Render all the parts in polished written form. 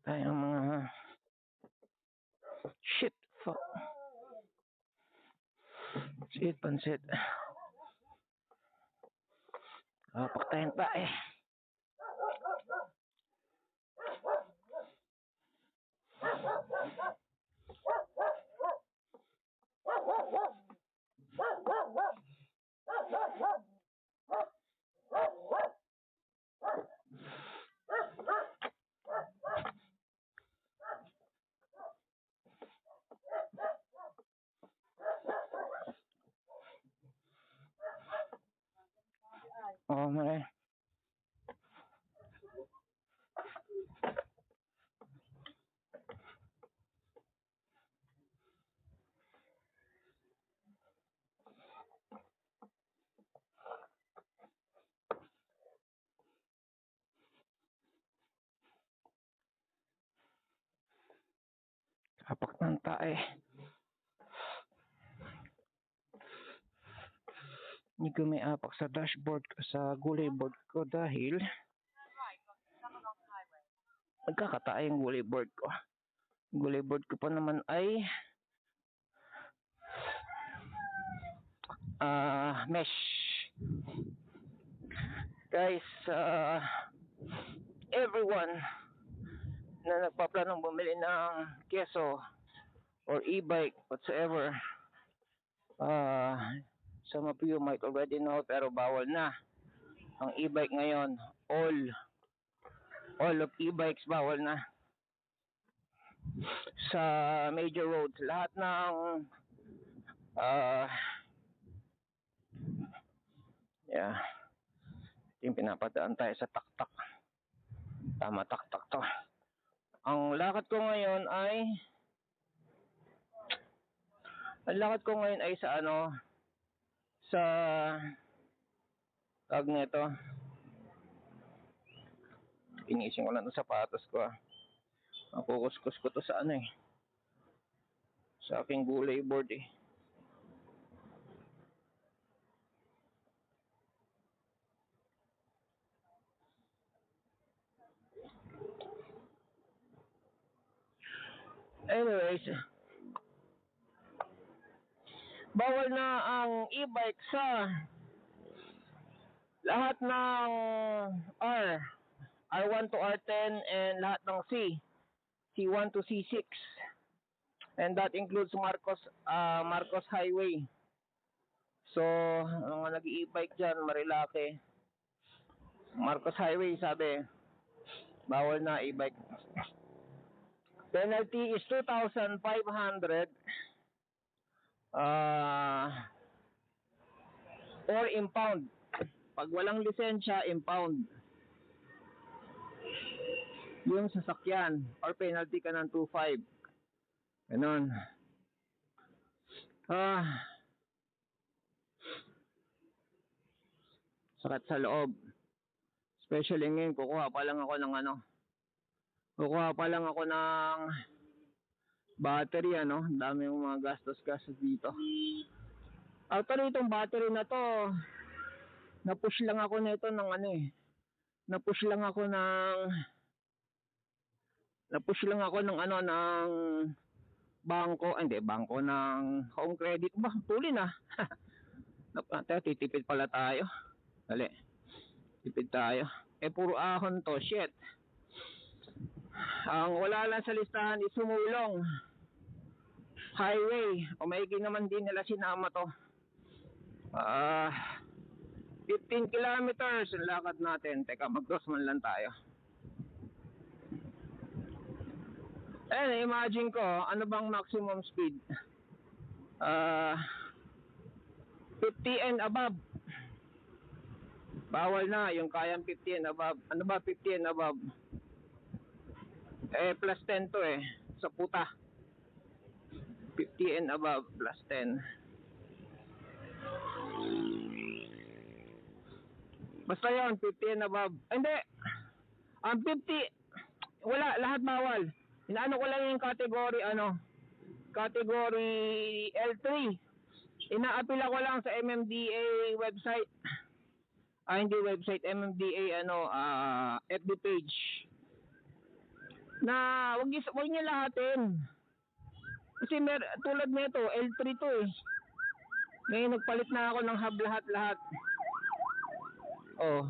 Tayong mga shit, fuck. Shit, pansit. Paktayin pa eh. Oh, may. Apak ng tae. Hindi ko may apak sa dashboard ko, sa gulay board ko dahil nagkakatae yung gulay board ko. Gulay board ko pa naman ay mesh. Guys, everyone na nagpaplanong bumili ng keso or e-bike whatsoever, some of you might already know, pero bawal na ang e-bike ngayon. All of e-bikes bawal na sa major roads. Lahat ng yeah, yung pinapadaan tayo sa taktak. Tama, taktak to. Ang lakad ko ngayon ay sa sa tag nito. Iniising ko lang ng sapatos ko. Makukuskus ko to sa sa aking gulay board eh. Anyways, bawal na ang e-bike sa lahat ng R1 to R10 and lahat ng C1 to C6. And that includes Marcos Highway. So, mga nag-e-bike dyan, Marilake, Marcos Highway, sabi, bawal na e-bike. Penalty is 2,500 or impound. Pag walang lisensya, impound yung sasakyan or penalty ka ng 2,500. Ganon. Sakat sa loob. Especially ngayon, kukuha pa lang ako ng battery, dami yung mga gastos dito. Actually, itong battery na to, na-push lang ako nito ng ng bangko, bangko ng home credit ba? Tuli na. Titipid pala tayo. Dali. Tipid tayo. Puro ahon to, shit. Ang wala lang sa listahan is Sumulong Highway. O maigi naman din nila sinama to. 15 kilometers ang lakad natin. Teka, mag-cross man lang tayo. Imagine ko, ano bang maximum speed? 50 and above. Bawal na yung kayang 50 and above. Ano ba 50 and above? Plus 10 to sa puta. 50 and above plus 10. Basta yun, 50 and above. Hindi. Ang 50, wala, lahat bawal. Inaano ko lang yung category, category L3. Inaapila ko lang sa MMDA website. Hindi website, MMDA, FB page. Na wag niya lahatin. Kasi tulad nito, L3 to eh. Ngayon nagpalit na ako ng hub lahat. Oh.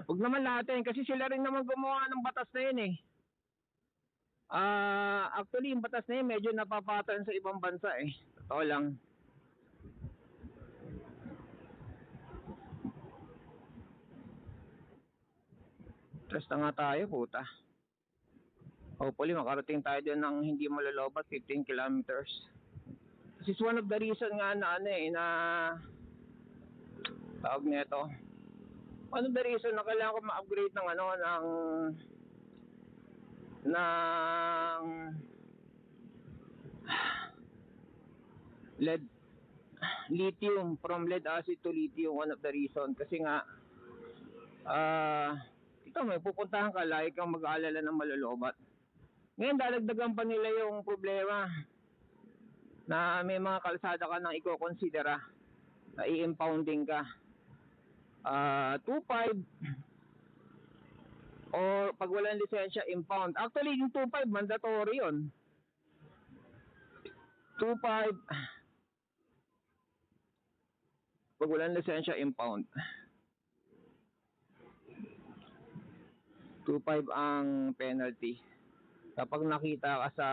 Huwag naman lahatin kasi sila rin naman gumawa ng batas na yun eh. Actually yung batas na yun medyo napapatan sa ibang bansa eh. Totoo lang. Trust na nga tayo, puta. Hopefully makarating tayo doon ng hindi malalobat 15 kilometers. This is one of the reason nga na tawag nito. One of the reason na kailangan ko ma-upgrade ng lead lithium, from lead acid to lithium. One of the reason kasi nga ito may pupuntahan ka, lagi kang mag-aalala ng malolobat. Ngayon dadagdagan pa nila yung problema na may mga kalsada ka nang i-considera na i-impounding ka. 2.5 or pag walang lisensya, impound. Actually yung 2.5 mandatory yun. 2.5 pag walang lisensya, impound. 2.5 ang penalty kapag nakita ka sa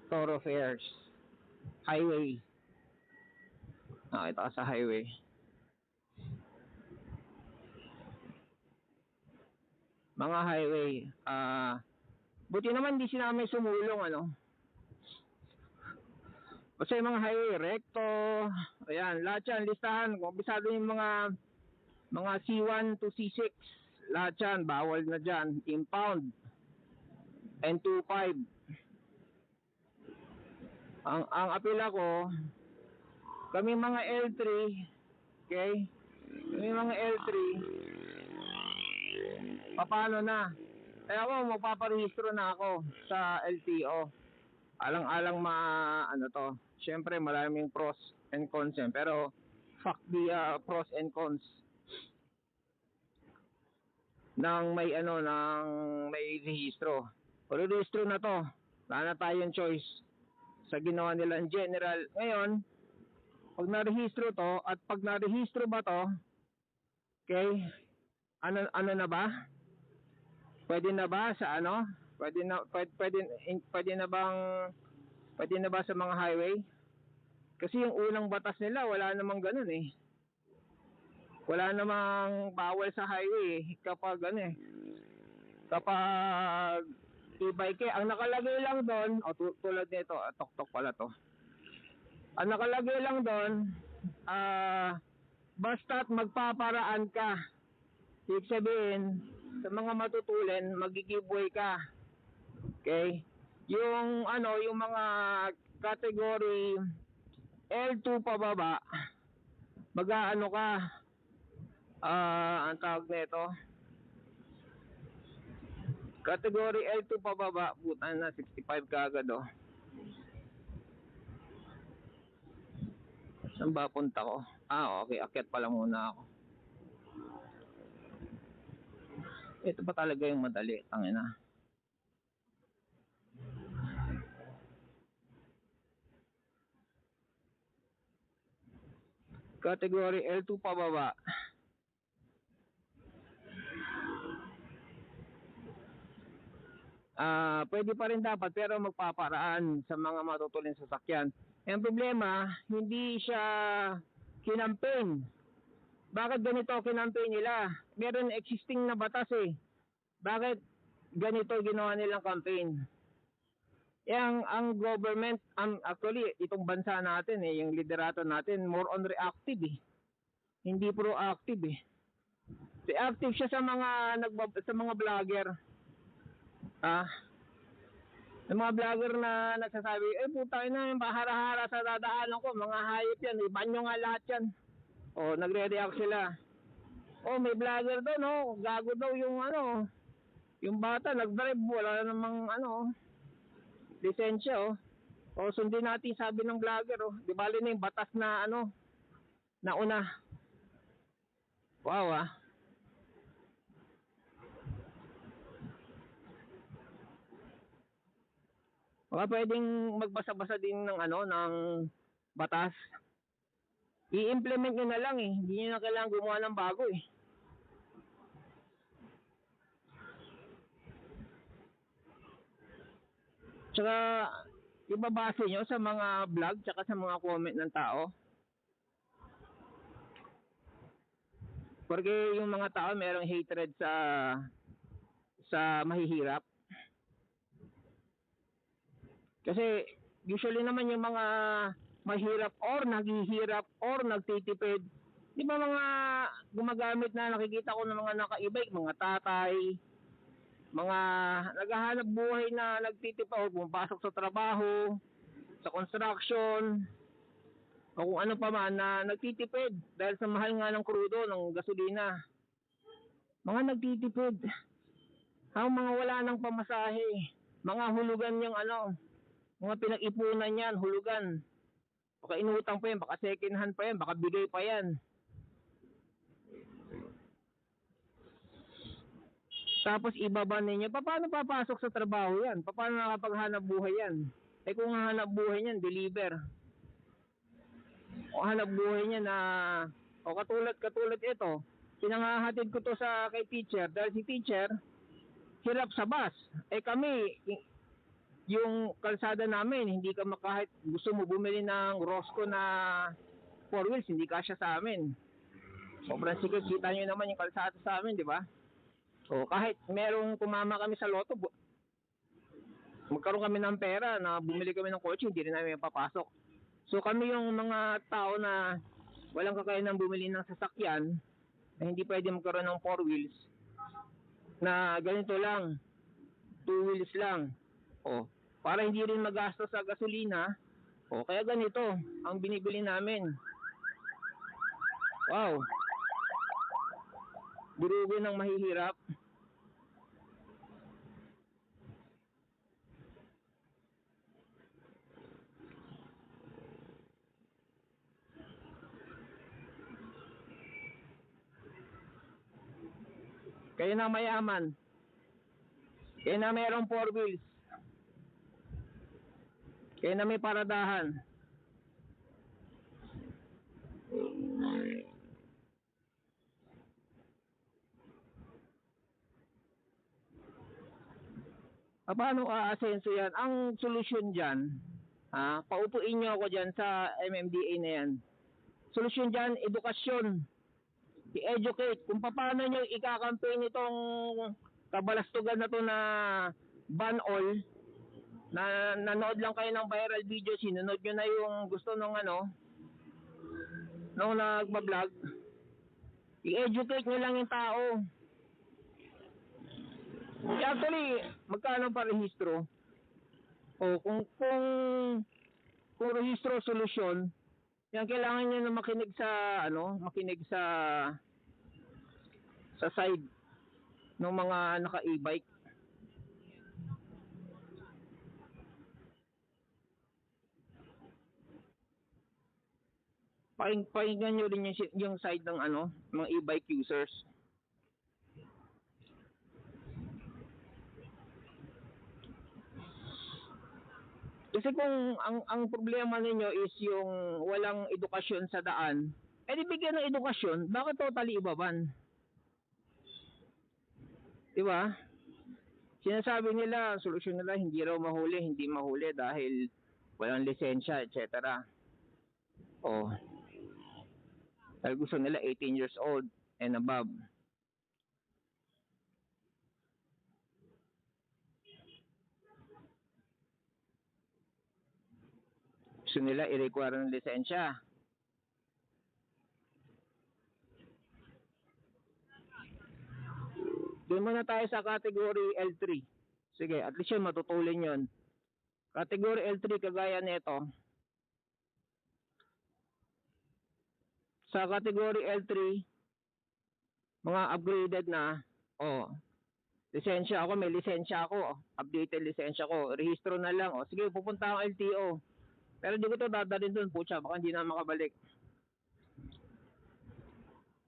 thoroughfares, highway. Nakita ka sa highway. Mga highway, buti naman di sinamay sumulong kasi mga highway, recto, ayan, lahat yan, listahan, kung bisado yung mga C1 to C6, lahat yan, bawal na dyan, impound, and 2.5. Ang apela ko, kami mga L3, okay, kami mga L3, paano na, ako, magpaparehistro na ako sa LTO, alang-alang syempre maraming pros and cons yan, pero fuck the pros and cons ng may rehistro. Rehistro na to, wala na tayong choice sa ginawa nila in general. Ngayon pag narehistro to, at pag narehistro ba to, okay, ano na ba, pwede na ba sa pwede na ba sa mga highway? Kasi yung unang batas nila wala namang ganun eh. Wala namang bawal sa highway kapag kapag e-bike ang nakalagay lang doon, tulad nito, tok-tok pala to. Ang nakalagay lang doon, basta't magpaparaan ka. Ibig sabihin, sa mga matutulin, mag-giveaway ka. Okay? Yung mga category L2 pababa, mag-aano ka, ang tawag nito, category L2 pababa, puta na, 65 ka agad Saan ba punta ko? Okay, akyat pala muna ako. Ito pa talaga yung madali, tangina. Category L2 pababa. Pwede pa rin dapat pero magpaparaan sa mga matutulin sasakyan. Ang problema, hindi siya kinampaign. Bakit ganito kinampaign nila? Meron existing na batas eh. Bakit ganito ginawa nilang campaign? Ang government, actually itong bansa natin yung liderato natin more on reactive eh. Hindi proactive eh. Reactive siya sa mga vlogger. Yung mga vlogger na nagsasabi, puta na yung bahara-hara sa dadaanan ko, mga hayop yan, iban nyo nga lahat yan. O, nagre-react sila. O, may vlogger doon, oh. Gago daw yung ano, yung bata, nag-drive, wala namang ano, lisensya, oh. O, sundin natin sabi ng vlogger, oh. Di bali na yung batas na ano, nauna. Wow, ah. Baka pwedeng magbasa-basa din ng ano, ng batas. I-implement nyo na lang eh. Hindi nyo na kailangan gumawa ng bago eh. Tsaka, ibabase nyo sa mga vlog tsaka sa mga comment ng tao. Porque yung mga tao merong hatred sa mahihirap. Kasi usually naman yung mga mahirap or naghihirap or nagtitipid, di ba mga gumagamit na nakikita ko ng mga naka-e-bike, mga tatay, mga naghahanap buhay na nagtitipid o pumapasok sa trabaho, sa construction, o kung ano pa man na nagtitipid dahil sa mahal nga ng krudo, ng gasolina. Mga nagtitipid. Ang mga wala ng pamasahe, mga hulugan yung ano, mga pinag-ipunan yan, hulugan. Baka inutang pa yan, baka second hand pa yan, baka bigay pa yan. Tapos ibaba ninyo, paano papasok sa trabaho yan? Paano nakapaghanap buhay yan? Eh kung hanap buhay niyan, deliver. O hanap buhay niya na, o katulad ito, pinangahatid ko to sa kay teacher, dahil si teacher, hirap sa bus. Eh kami, yung kalsada namin, hindi ka kahit gusto mo bumili ng Rosco na 4 wheels, hindi kasya sa amin. Sobrang sikip, kita nyo naman yung kalsada sa amin, di ba? So kahit merong kumama kami sa loto, magkaroon kami ng pera na bumili kami ng kotse, hindi rin namin papasok. So kami yung mga tao na walang kakayanan bumili ng sasakyan, na hindi pwede magkaroon ng 4 wheels, na ganito lang, 2 wheels lang. O, para hindi rin magastos sa gasolina, o kaya ganito ang binibili namin. Wow. Durugo ng mahihirap. Kayo na mayaman. Kayo na mayroong 4 wheels. Kayo na may paradahan. Paano aasenso yan? Ang solusyon dyan, paupuin nyo ako dyan sa MMDA na yan. Solusyon dyan, edukasyon. I-educate kung paano nyo ika-campaign itong kabalastugan na to na ban all. Na nanood lang kayo ng viral video, sinunod nyo na yung gusto nung ano, nung nagbablog. I-educate nyo lang yung tao. Actually, magkano pa rehistro? O kung rehistro solusyon, yan kailangan niyo na makinig sa sa side ng mga naka-e-bike. Pakinggan nyo rin yung side ng mga e-bike users. Kasi kung ang problema ninyo is yung walang edukasyon sa daan, di bigyan ng edukasyon, bakit totally ibaban? Diba? Sinasabi nila, solusyon nila, hindi raw mahuli, hindi mahuli dahil walang lisensya, etc. Oh. Dahil gusto nila 18 years old and above. Gusto nila i-require ng lisensya. Doon muna tayo sa category L3. Sige, at least yun, matutulin yun. Category L3, kagaya nito. Sa category L3, mga upgraded na, lisensya ako, may lisensya ako, updated lisensya ko, rehistro na lang, sige, pupunta akong LTO. Pero di ko to dadalhin doon, putya, baka hindi na makabalik.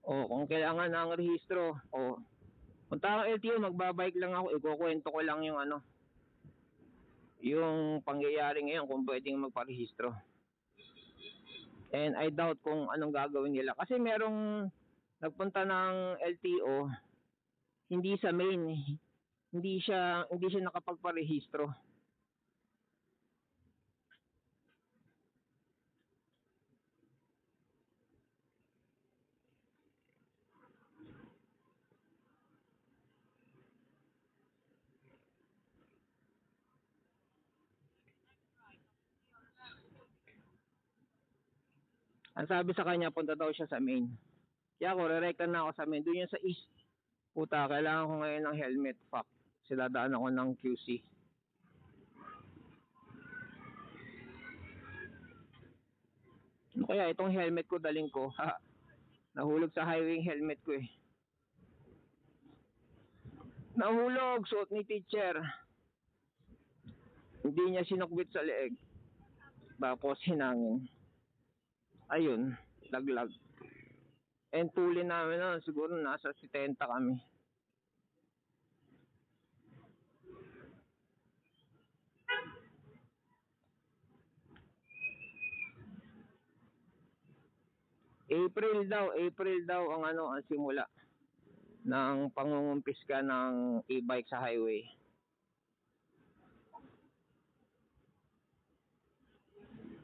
Kung kailangan ng rehistro, punta akong LTO, magbabike lang ako, ikukwento ko lang yung yung pangyayari ngayon kung pwedeng magparehistro. And I doubt kung anong gagawin nila. Kasi merong nagpunta ng LTO, hindi sa main, hindi siya nakapagparehistro. Ang sabi sa kanya, punta daw siya sa main. Kaya ako, re-recta na ako sa main. Doon yung sa east. Puta, kailangan ko ngayon ng helmet. Fuck. Siladaan ako ng QC. Kaya itong helmet ko, daling ko. Nahulog sa highway yung helmet ko eh. Nahulog, suot ni teacher. Hindi niya sinukbit sa leeg. Tapos hinangin. Ayun, laglag. And tuli namin na, siguro nasa 70 kami. April daw ang simula ng pangungumpis ka ng e-bike sa highway.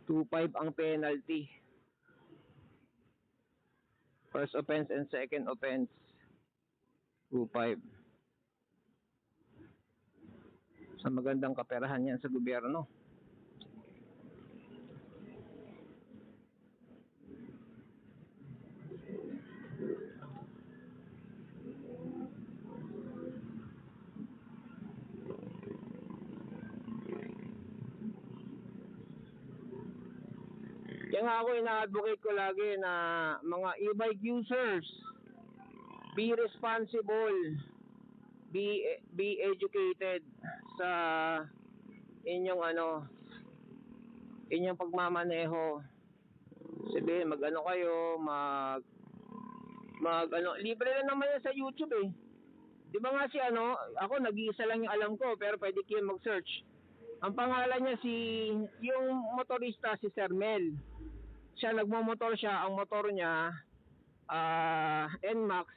$2,500 ang penalty. First offense and second offense, $2,500. Sa magandang kaperahan yan sa gobyerno. Kaya nga ako ina-advocate ko lagi na mga e-bike users, be responsible, be educated sa inyong inyong pagmamaneho. Sabihin, kayo, libre lang naman yan sa YouTube eh. Di ba nga ako nag-iisa lang yung alam ko, pero pwede kayo mag-search. Ang pangalan niya yung motorista si Sir Mel. Siya nagmo-motor siya, ang motor niya NMAX,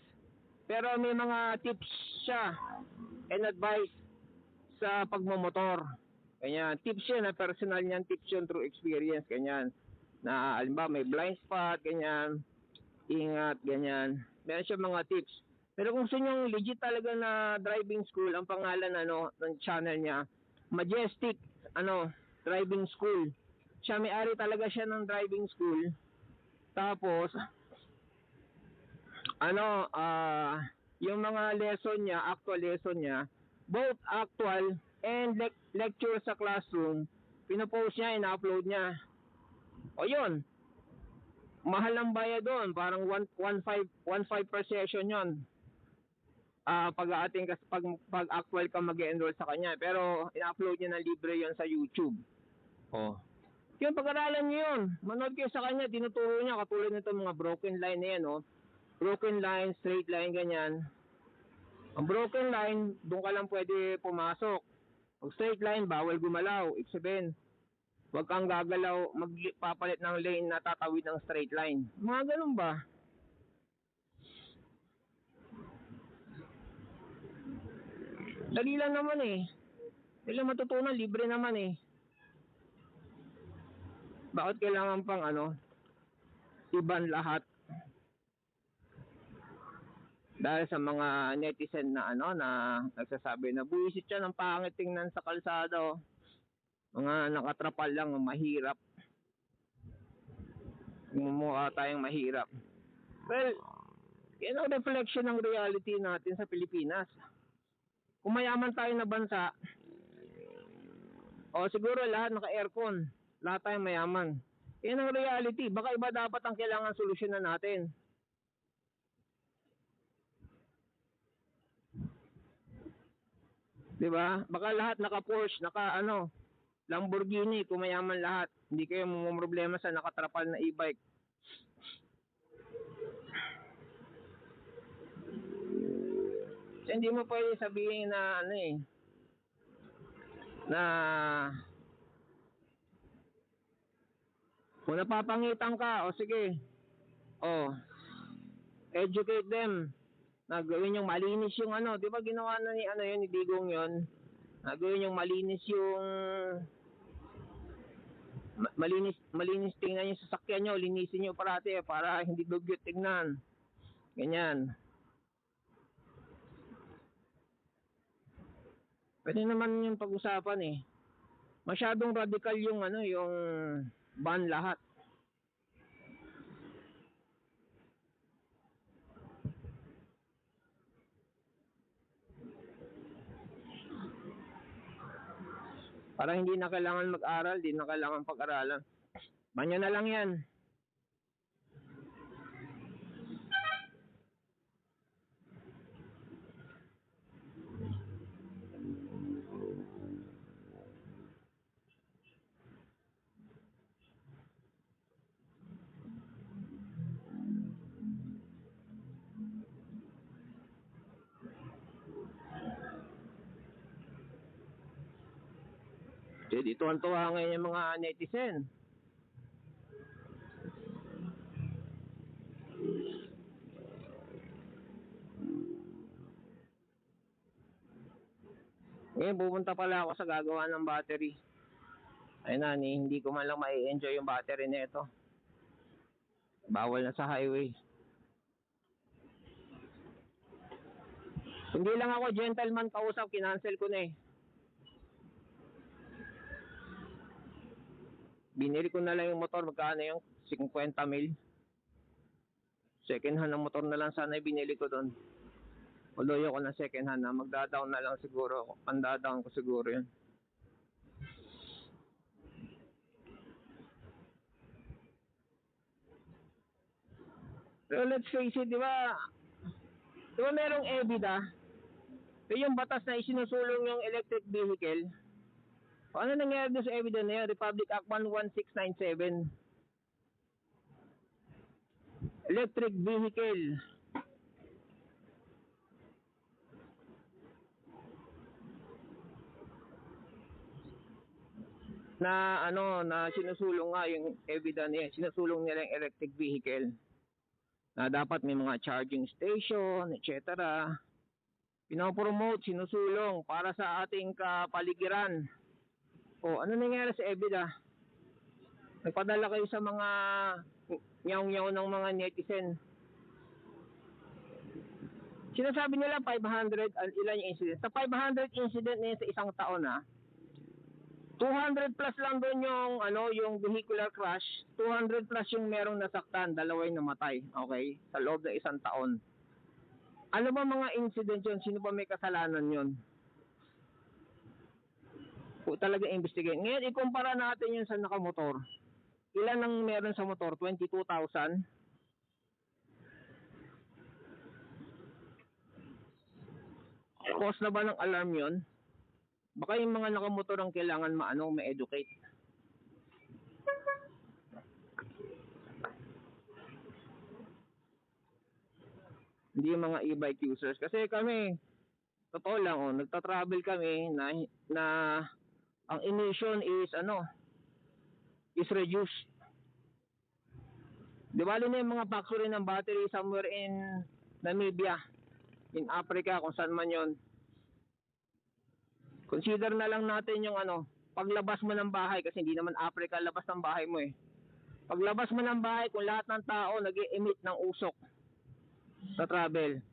pero may mga tips siya and advice sa pagmo-motor. Ganyan, tips yun na personal niyan, tips yun through experience, ganyan. Na alimbawa may blind spot, ganyan, ingat, ganyan. Meron siya mga tips. Pero kung gusto niyo legit talaga na driving school, ang pangalan ng channel niya, Majestic Driving School. Siya may-ari talaga siya ng driving school. Tapos yung mga lesson niya, actual lesson niya, both actual and lecture sa classroom, pinopost niya, ina-upload niya. Yun. Mahal ang bayad doon, parang 1.5 per session yun. Pag actual ka mag-enroll sa kanya, pero ina-upload niya na libre yun sa YouTube. Yung pag-aralan niyo yun, manood kayo sa kanya, tinuturo niya katulad nito mga broken line na yan, broken line, straight line, ganyan. Ang broken line, doon ka lang pwede pumasok. Pag straight line, bawal gumalaw. Ibig sabihin, huwag kang gagalaw, magpapalit ng lane na tatawid ng straight line. Mga ganun ba? Dali lang naman eh. Dali matutunan, libre naman eh. Bakit kailangan pang iban lahat? Dahil sa mga netizen na na nagsasabi na buwisit siya ng pangit tingnan sa kalsada. Mga nakatrapal lang, mahirap. Mumukha tayong mahirap. Well, yan ang reflection ng reality natin sa Pilipinas. Kung mayaman tayo na bansa, siguro lahat naka-aircon. Lahat tayong mayaman. Yan ang reality. Baka iba dapat ang kailangan solusyonan natin. Diba? Baka lahat naka-Porsche, Lamborghini, kumayaman lahat. Hindi kayo problema sa nakatrapal na e-bike. So, hindi mo pwede sabihin na na kung napapangitan ka, o sige, educate them na gawin yung malinis yung di ba ginawa na ni Digong yun, na gawin yung malinis yung malinis tingnan yung sasakyan nyo, linisin nyo parati para hindi dugyot tingnan, ganyan. Pwede naman yung pag-usapan masyadong radical yung yung ban lahat. Para hindi na kailangan mag-aral, hindi na kailangan pag-aralan. Banyo na lang yan. Dito ang tuwa ngayon yung mga netizen. Ngayon pupunta pala ako sa gagawa ng battery. Ayun na, hindi ko man lang mai-enjoy yung battery nito. Bawal na sa highway. Hindi lang ako gentleman kausap, kinancel ko na Binili ko na lang yung motor, magkano yung 50 mil. Second hand ng motor na lang sana binili ko doon. Although ko na second hand na, magda-down na lang siguro. Panda-down ko siguro yun. Pero let's face it, di ba merong EBITDA? Yung batas na isinusulong yung electric vehicle. Ano nangyari doon sa EBITDA na yun? Republic Act 11697. Electric vehicle. Na na sinusulong nga yung EBITDA niya, sinusulong nila yung electric vehicle. Na dapat may mga charging station, etc. Pinopromote, sinusulong para sa ating kapaligiran. Ano nangyari sa EBITDA? Nagpadala kayo sa mga nyaw-nyaw ng mga netizen. Sinasabi nila 500, ilan yung incident. Sa 500 incident na sa isang taon 200 plus lang doon yung vehicular crash, 200 plus yung merong nasaktan, dalawa yung namatay, okay? Sa loob ng isang taon. Ano ba mga incident yun? Sino ba may kasalanan yun? Talaga investigate. Ngayon, ikumpara natin yun sa nakamotor. Ilan ang meron sa motor? 22,000? Cause na ba ng alarm yun? Baka yung mga nakamotor ang kailangan ma-educate. Hindi yung mga e-bike users. Kasi kami, totoo lang, nagta-travel kami na ang emission is reduced. Di bali na yung mga factory ng battery somewhere in Namibia, in Africa, kung saan man yon. Consider na lang natin yung paglabas mo ng bahay, kasi hindi naman Africa labas ng bahay mo Paglabas mo ng bahay, kung lahat ng tao nag-i-emit ng usok sa travel,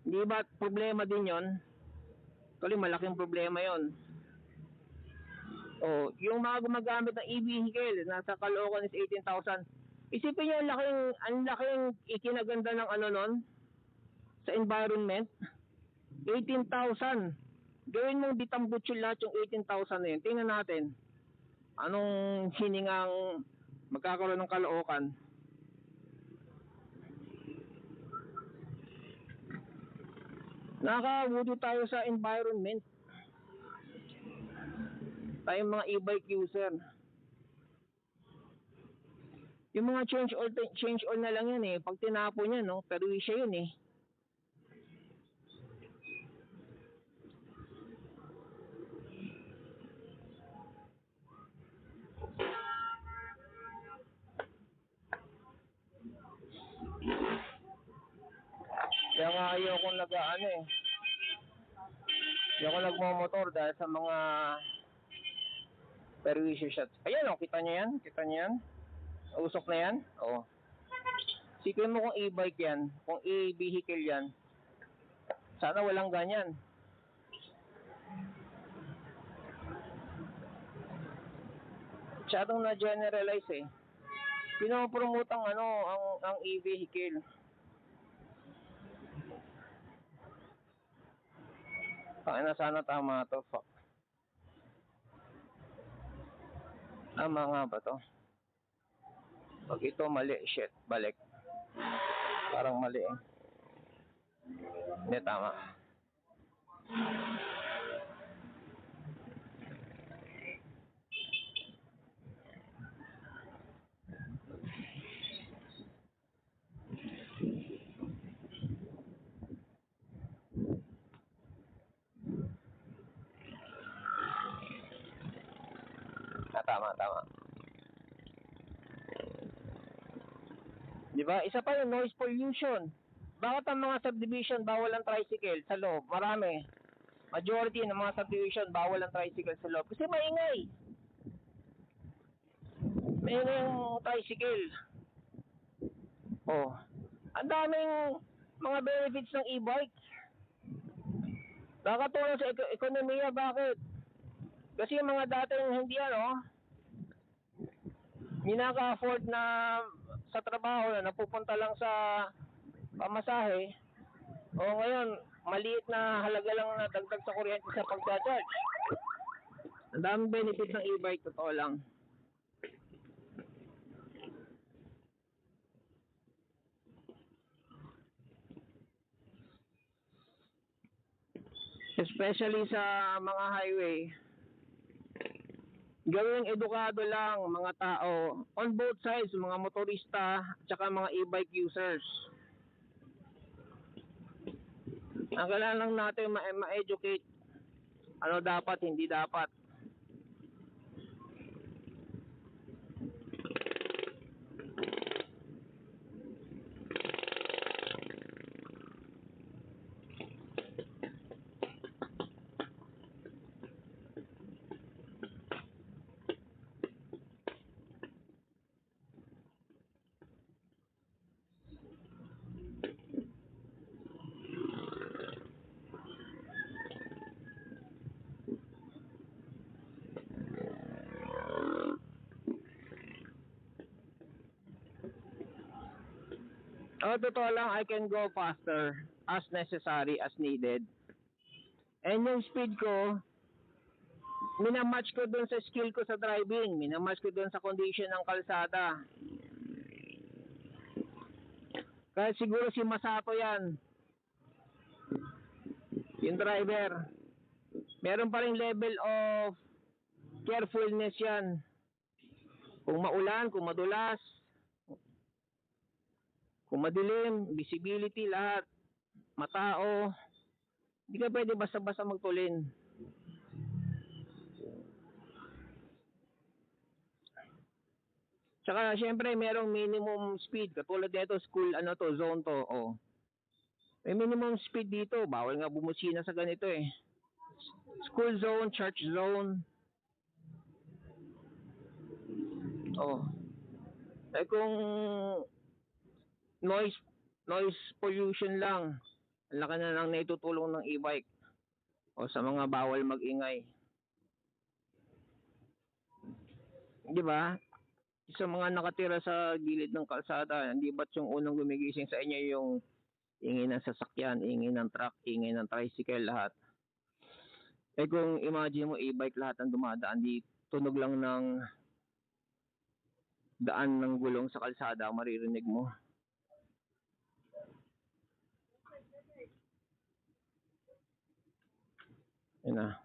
hindi ba problema din yon? Actually, malaking problema yon. Yung mga gumagamit ng e-vehicle, nasa Caloocan is 18,000. Isipin niyo ang laking ikinaganda ng nun sa environment. 18,000. Gawin mong ditambutso lahat yung 18,000 na yun. Tingnan natin anong hiningang magkakaroon ng kalookan. Nakakabuti tayo sa environment. Tayong mga e-bike user. Yung mga change all na lang yan eh. Pag tinapon yan, no, perwisya yun eh. Kaya nga ayaw kong nag-ano eh. Ayaw kong nagmamotor dahil sa mga perwisya shots. Ayan o, kita nyo yan? Kita nyo yan? Usok na yan? Oo. Sikrin mo kung e-bike yan, kung e-vehicle yan. Sana walang ganyan. Masyadong na-generalize eh. Pinopromote ang ang e-vehicle. Na sana tama to. Fuck. Tama nga ba to? Pag ito mali, shit, balik. Parang mali eh. Hindi, tama. Tama. Di ba? Isa pa yung noise pollution. Bakit ang mga subdivision bawal ang tricycle sa loob? Marami. Majority ng mga subdivision bawal ang tricycle sa loob. Kasi maingay. Maingay yung tricycle. Oh. Ang daming mga benefits ng e-bike. Nakakatulong sa ekonomiya. Bakit? Kasi yung mga dating hindi hindi naka-afford na sa trabaho na napupunta lang sa pamasahe. O ngayon, maliit na halaga lang na dagdag sa kuryente sa pagcha-charge. Ang daming benefit ng e-bike, totoo lang. Especially sa mga highway. Gawing edukado lang mga tao on both sides, mga motorista at saka mga e-bike users. Ang kailangan lang natin ma-educate ano dapat, hindi dapat. Totoo lang, I can go faster as necessary, as needed. And yung speed ko, minamatch ko dun sa skill ko sa driving, minamatch ko dun sa condition ng kalsada. Kaya siguro si Masato yan, yung driver, meron pa rin level of carefulness yan. Kung maulan, kung madulas, kung madilim, visibility, lahat, matao, hindi ka pwede basta-basta magtulin. Tsaka syempre merong minimum speed, katulad nito school zone to. Oh. May minimum speed dito, bawal nga bumusina sa ganito eh. School zone, church zone. Oh. Eh kung noise pollution lang, ang laki na lang naitutulong ng e-bike o sa mga bawal mag-ingay. Di ba? Sa mga nakatira sa gilid ng kalsada, hindi ba't yung unang gumigising sa inyo yung ingay ng sasakyan, ingay ng truck, ingay ng tricycle, lahat. Eh kung imagine mo e-bike lahat ang dumadaan, di tunog lang ng daan ng gulong sa kalsada maririnig mo. Yun na.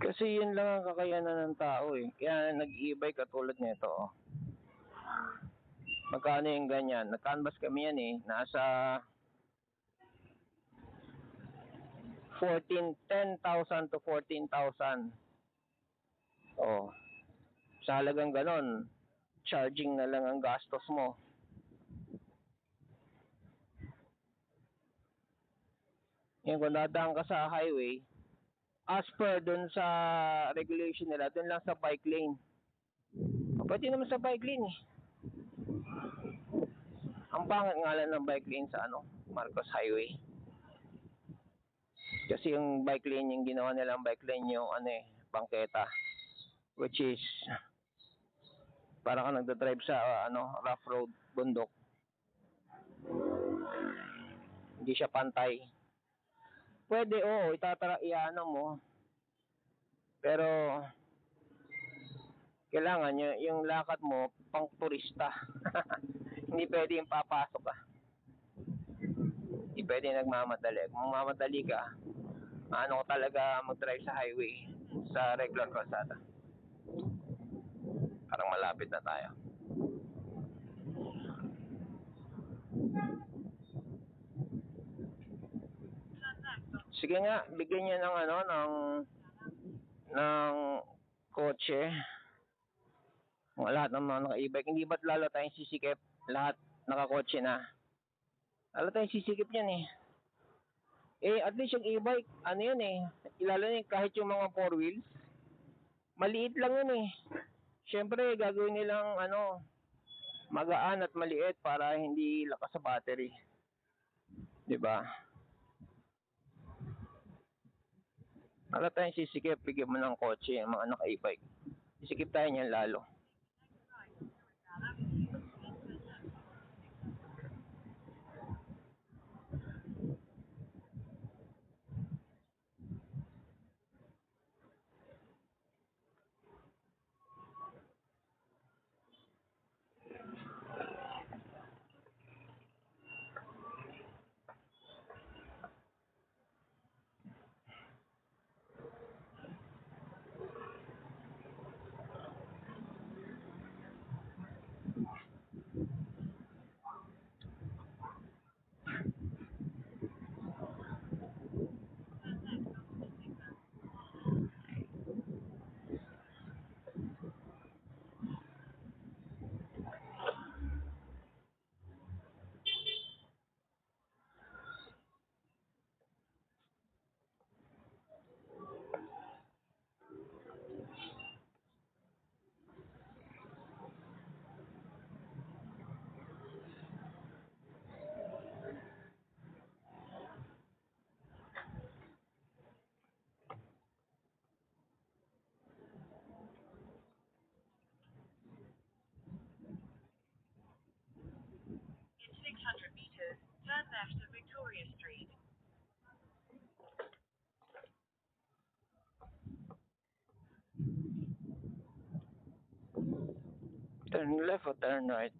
Kasi yun lang ang kakayanan ng tao eh. Kaya nag-e-bike katulad nito. Oh. Magkano yung ganyan? Nag-canvas kami yan eh. Nasa 10,000 to 14,000. Oh. Sa halagang ganon, charging na lang ang gastos mo. Yung kung dadaan ka sa highway, as per dun sa regulation nila, dun lang sa bike lane. Pwede naman sa bike lane eh. Ang pangit nga lang ng bike lane sa Marcos Highway. Kasi yung bike lane, yung ginawa nilang bike lane yung bangketa. Which is, para ka nagdadrive sa rough road, bundok. Hindi siya pantay. Pwede, oo, iano mo. Pero, kailangan yung lakad mo pang turista. Hindi pwede yung papasok ka. Hindi pwede nagmamadali. Kung mamadali ka, ko talaga mag-drive sa highway, sa regular kalsada. Parang malapit na tayo. Sige nga, bigyan niya ng kotse. Lahat ng mga naka-e-bike. Hindi ba't lalo tayong sisikip? Lahat nakakotse na. Lalo tayong sisikip yan eh. At least yung e-bike, yun eh. Lalo na kahit yung mga 4 wheels, maliit lang yun eh. Siyempre, gagawin nilang magaan at maliit para hindi lakas sa battery. 'Di ba? Para tayong sisikip, bigyan mo ng kotse yung mga naka-e-bike. Sisikip tayo niyan lalo. Turn left to Victoria Street. Turn left or turn right?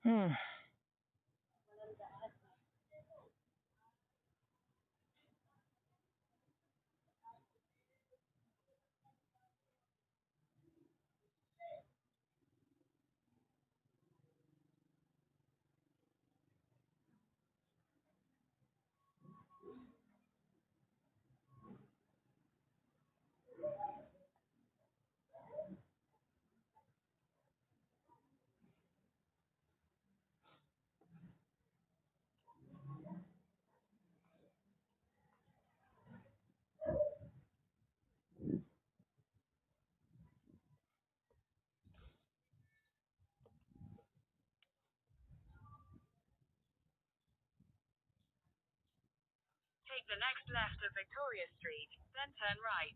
Hmm. Take the next left of Victoria Street, then turn right.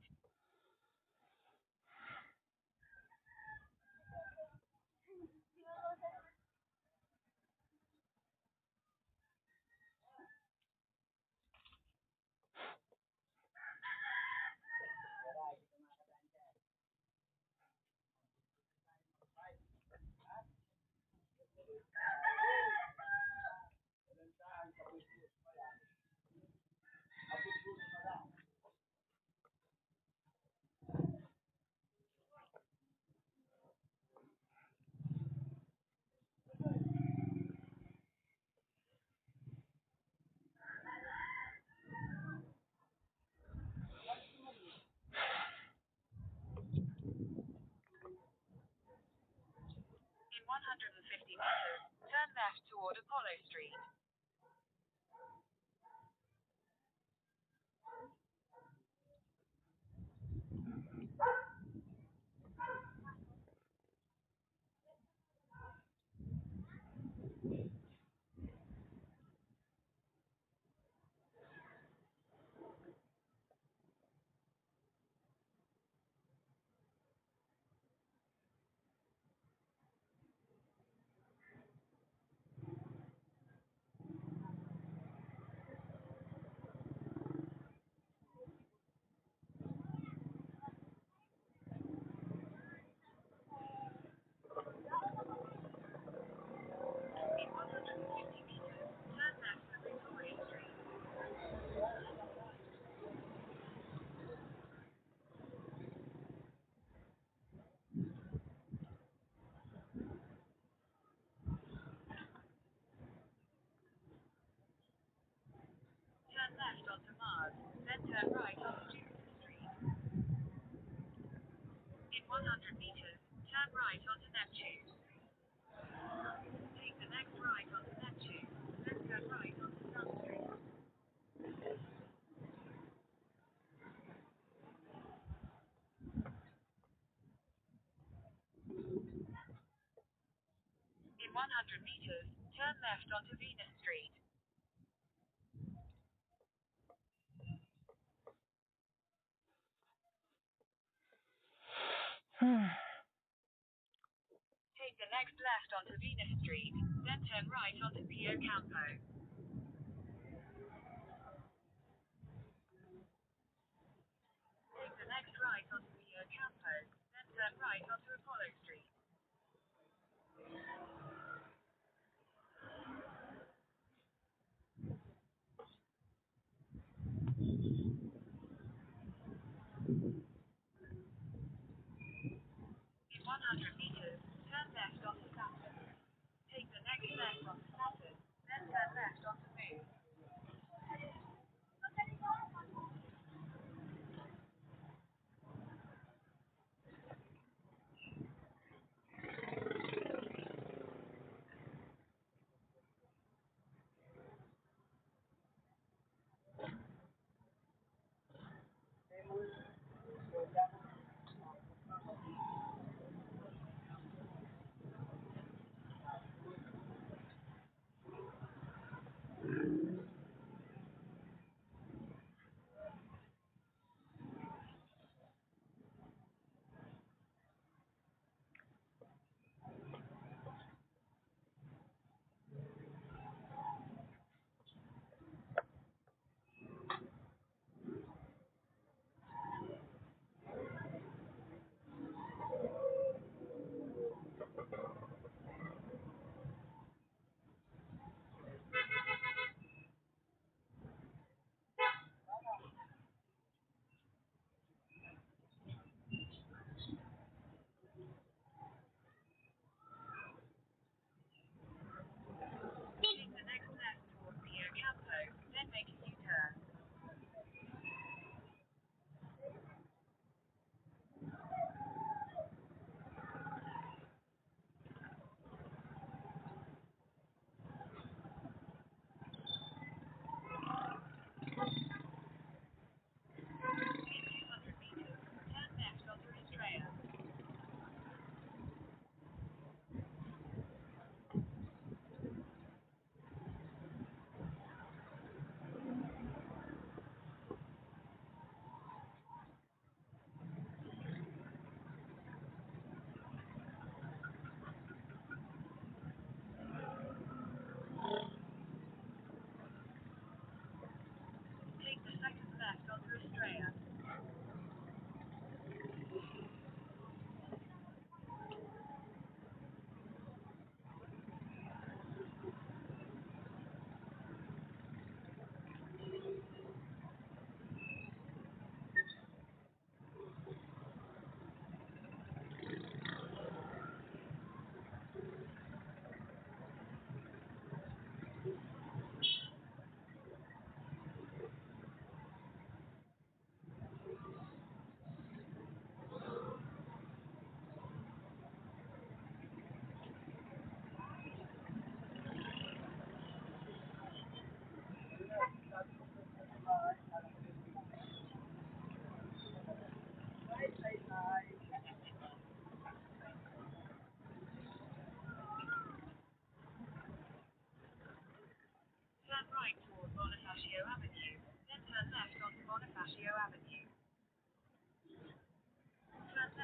In 150 meters, turn left toward Apollo Street. In 150 meters, turn left of Victoria Street. Turn left onto Mars, then turn right onto Jupiter Street. In 100 meters, turn right onto Neptune. Take the next right onto Neptune, then turn right onto Sun Street. In 100 meters, turn left onto Venus Street. Take the next left onto Venus Street, then turn right onto Pio Campo. Take the next right onto Pio Campo, then turn right onto Apollo Street. In 100 meters, turn left onto Saturn. Take the next left onto Saturn, then turn left onto Moon.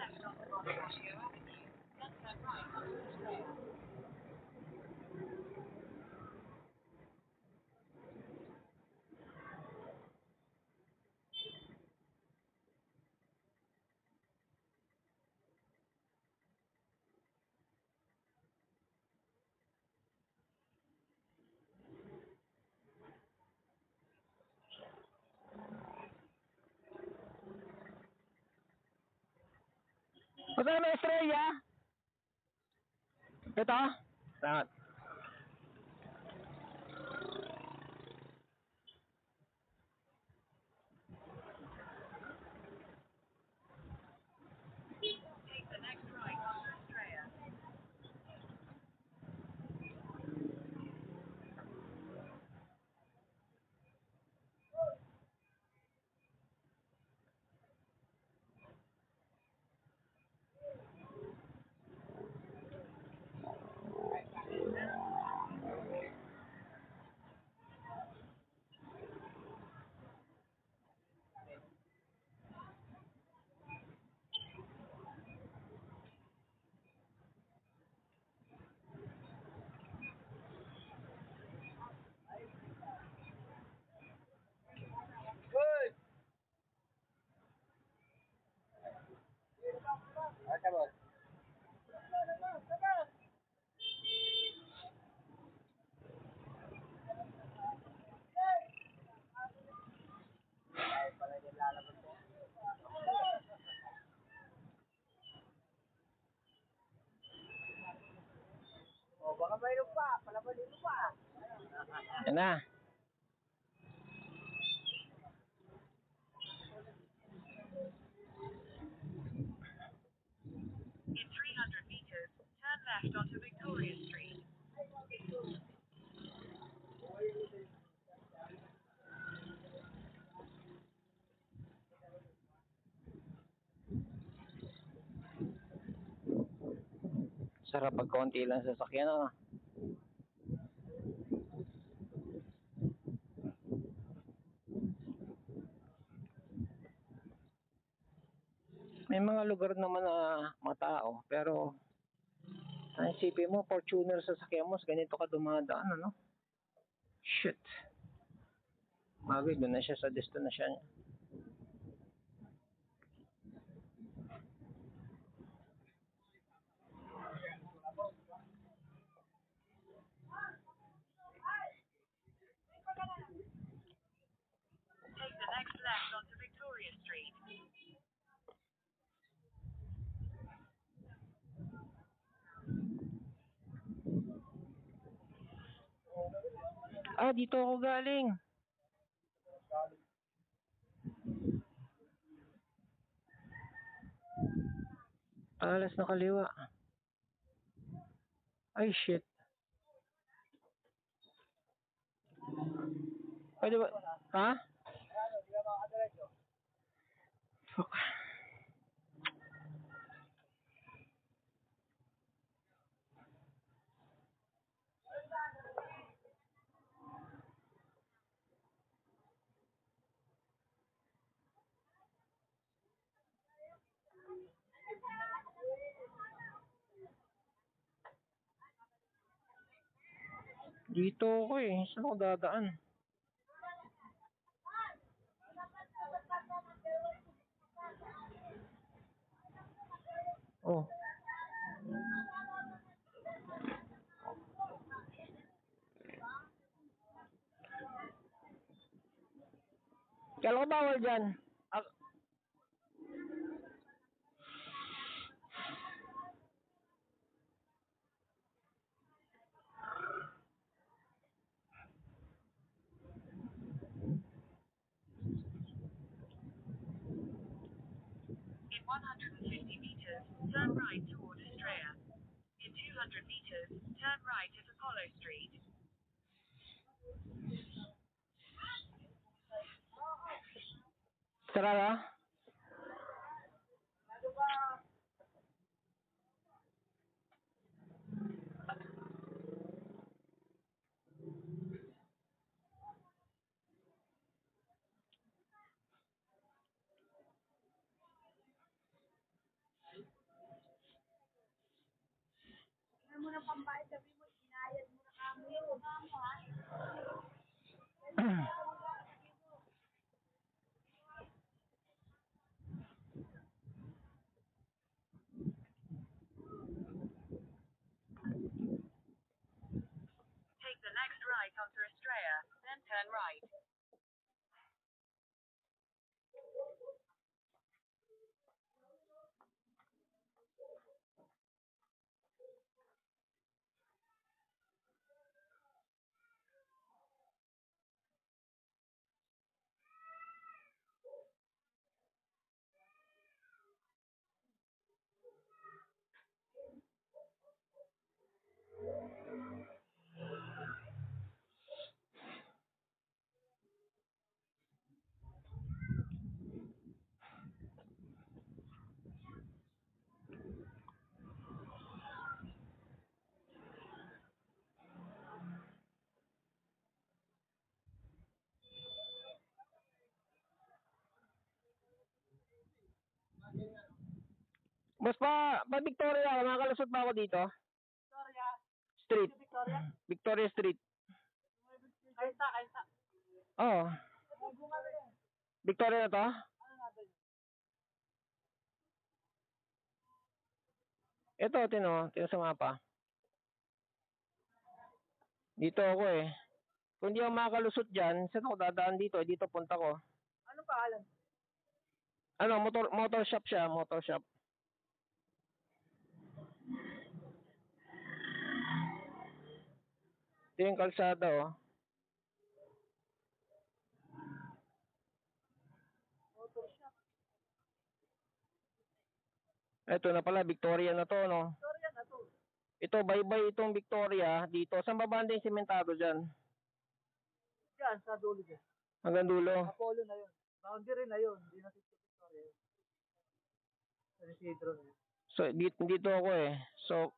left onto Bonifacio Avenue, then turn right onto Estrella. Punta na Estrella. Ito? Salamat. Take the next right onto Estrella. Yan na. In 300 meters, turn left onto Victoria Street. Sarap pag konti lang sasakyan, ano? May mga lugar naman na matao, pero ang isipin mo, Fortuner sasakyan mo, ganito ka dumadaan, ano? Shit. Bagay, doon na siya sa destinasyon niya. Take the next left onto Victoria Street. Ah, dito ako galing. Alas na kaliwa. Ay, shit. Pwede ba? Ha? Fuck. Dito ako eh. Saan ako dadaan? Oh. Kailan ko bawal dyan? Ah, In 150 meters, turn right toward Estrella. In 200 meters, turn right at Apollo Street. sarara? mo ng pambayad, sabi mo, inayad mo na kamo yun. Kamo, ha? Take the next right onto Estrella, then turn right. Boss pa Victoria ako, makakalusot ba ako dito? Victoria. Street. Victoria? Victoria Street. Kainta, kainta. Oo. Bunga na yan. Victoria na to? Ano natin? Ito, tino sa mapa. Dito ako eh. Kung di ako makakalusot dyan, saan ako dadaan dito? Dito punta ko. Ano pangalan? Ano, motor shop siya, motor shop. Ito yung kalsada oh. Motor shop. Ito na pala, Victoria na to, no? Victoria na to. Ito, bye-bye itong Victoria dito. Saan babanda yung sementado dyan? Yan, sa dulo dyan. Hanggang dulo. Apollo na yun. Boundary na yun. Hindi na dito Victoria yun. Sa Isidro na yun. So, dito ako eh. So,